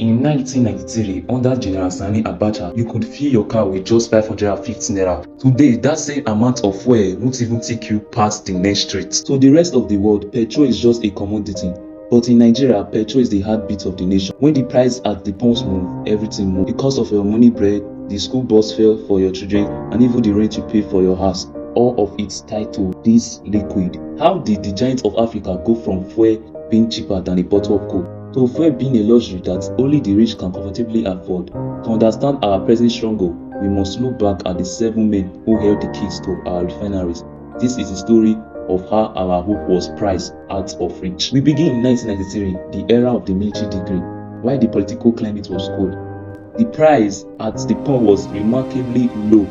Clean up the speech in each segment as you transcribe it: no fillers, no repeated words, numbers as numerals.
In 1993, under General Sani Abacha, you could fill your car with just 550 naira. Today, that same amount of fuel won't even take you past the next street. So the rest of the world, petrol is just a commodity. But in Nigeria, petrol is the heartbeat of the nation. When the price at the pumps move, everything moves. The cost of your money bread, the school bus fare for your children, and even the rent you pay for your house, all of it tied to this liquid. How did the giant of Africa go from fuel being cheaper than a bottle of coke to fuel being a luxury that only the rich can comfortably afford? To understand our present struggle, we must look back at the 7 men who held the keys to our refineries. This is the story of how our hope was priced out of reach. We begin in 1993, the era of the military degree, while the political climate was cold. The price at the pump was remarkably low.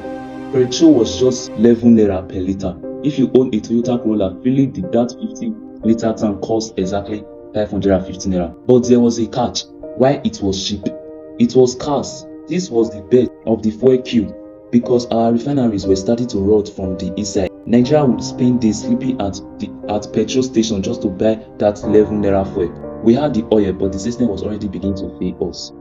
Petrol was just 11 naira per litre. If you own a Toyota Corolla, filling that 50-litre tank cost exactly 550 naira. But there was a catch. Why it was cheap? It was scarce. This was the birth of the fuel queue, because our refineries were starting to rot from the inside. Nigeria would spend days sleeping at petrol station just to buy that 11 naira fuel. We had the oil, but the system was already beginning to fail us.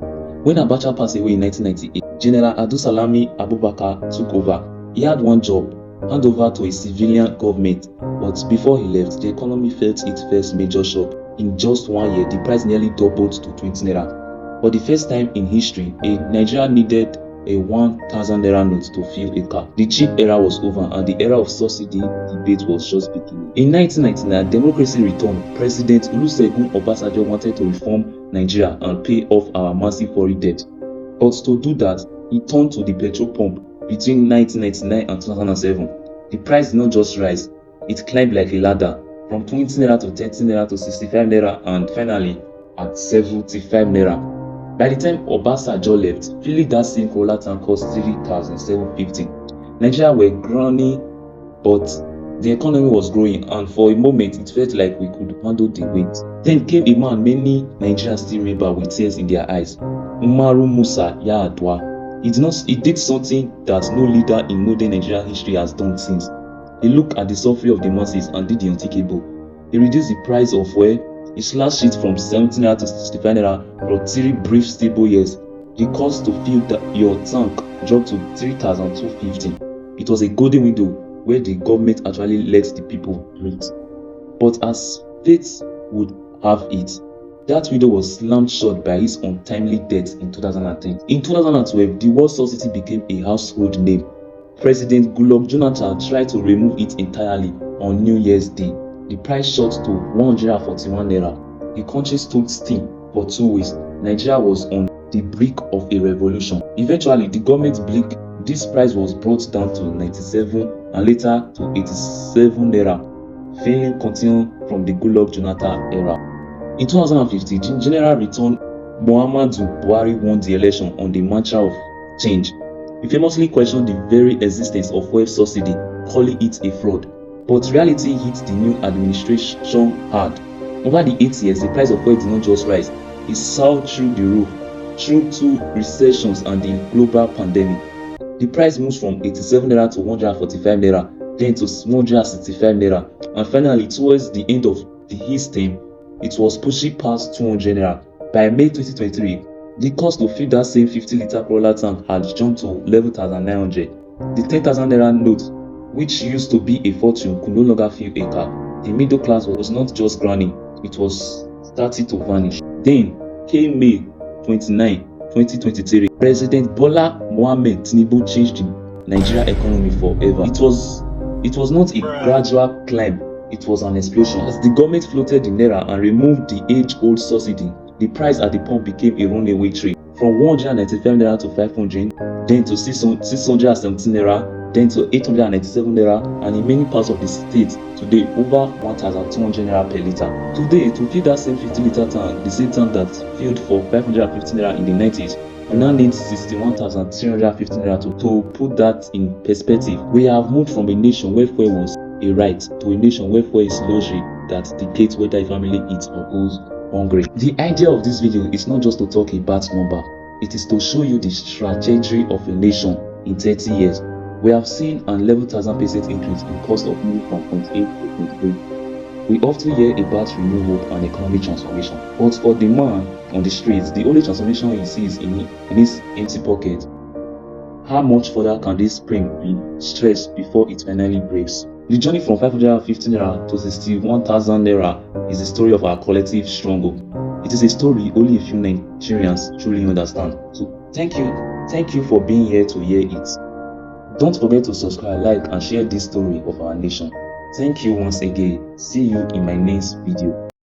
When Abacha passed away in 1998, General Abdulsalami Abubakar took over. He had one job: hand over to a civilian government. But before he left, the economy felt its first major shock. In just 1 year, the price nearly doubled to 20 naira. For the first time in history, Nigeria needed a 1,000 naira note to fill a car. The cheap era was over, and the era of subsidy debate was just beginning. In 1999, democracy returned. President Olusegun Obasanjo wanted to reform Nigeria and pay off our massive foreign debt. But to do that, he turned to the petrol pump. Between 1999 and 2007, the price did not just rise, it climbed like a ladder, from 20 naira to 30 naira to 65 naira, and finally at 75 naira. By the time Obasanjo left, filling that same Corolla tank cost 3,750. Nigeria were groaning, but the economy was growing, and for a moment it felt like we could handle the weight. Then came a man many Nigerians still remember with tears in their eyes: Umaru Musa Yar'Adua. He did something that no leader in modern Nigerian history has done since. He looked at the suffering of the masses and did the unthinkable. He reduced the price of fuel. He slashed it from 70 naira to 65 naira for 3 brief stable years. The cost to fill your tank dropped to 3,250. It was a golden window where the government actually let the people breathe. But as fate would have it, that window was slammed shut by his untimely death in 2010. In 2012, the word subsidy became a household name. President Goodluck Jonathan tried to remove it entirely on New Year's Day. The price shot to 141 naira. The country stood still for 2 weeks. Nigeria was on the brink of a revolution. Eventually, the government blinked. This price was brought down to 97 and later to 87 naira. Failing continued from the Goodluck Jonathan era. In 2015, General returned Muhammadu Buhari won the election on the mantra of change. He famously questioned the very existence of fuel subsidy, calling it a fraud. But reality hit the new administration hard. Over the 8 years, the price of fuel did not just rise, it soared through the roof, through 2 recessions and the global pandemic. The price moved from 87 naira to 145 naira, then to 165 naira, and finally, towards the end of his term, it was pushing past 200 naira. By May 2023, the cost to fill that same 50-litre Corolla tank had jumped to 11,900. The 10,000 naira note, which used to be a fortune, could no longer fill a car. The middle class was not just groaning, it was starting to vanish. Then came May 29, 2023. President Bola Mohammed Tinubu changed the Nigeria economy forever. It was not a gradual climb, it was an explosion. As the government floated the naira and removed the age-old subsidy, the price at the pump became a runaway train. From 195 naira to 500, then to 617 naira, then to 897 naira, and in many parts of the state today over 1,200 naira per litre. Today, to fill that same 50-litre tank, the same tank that filled for 550 naira in the 90s, we now need 61,350 naira to put that in perspective. We have moved from a nation where fuel was a right to a nation where fuel is luxury that dictates whether a family eats or goes hungry. The idea of this video is not just to talk about number, it is to show you the trajectory of a nation in 30 years. We have seen an 11,000% increase in cost of moving from point A to point B. We often hear about renewal and economic transformation, but for the man, on the streets, the only transformation he sees in his empty pocket. How much further can this spring be stretched before it finally breaks? The journey from 550 naira to 61,000 naira is the story of our collective struggle. It is a story only a few Nigerians truly understand. So thank you for being here to hear it. Don't forget to subscribe, like and share this story of our nation. Thank you once again. See you in my next video.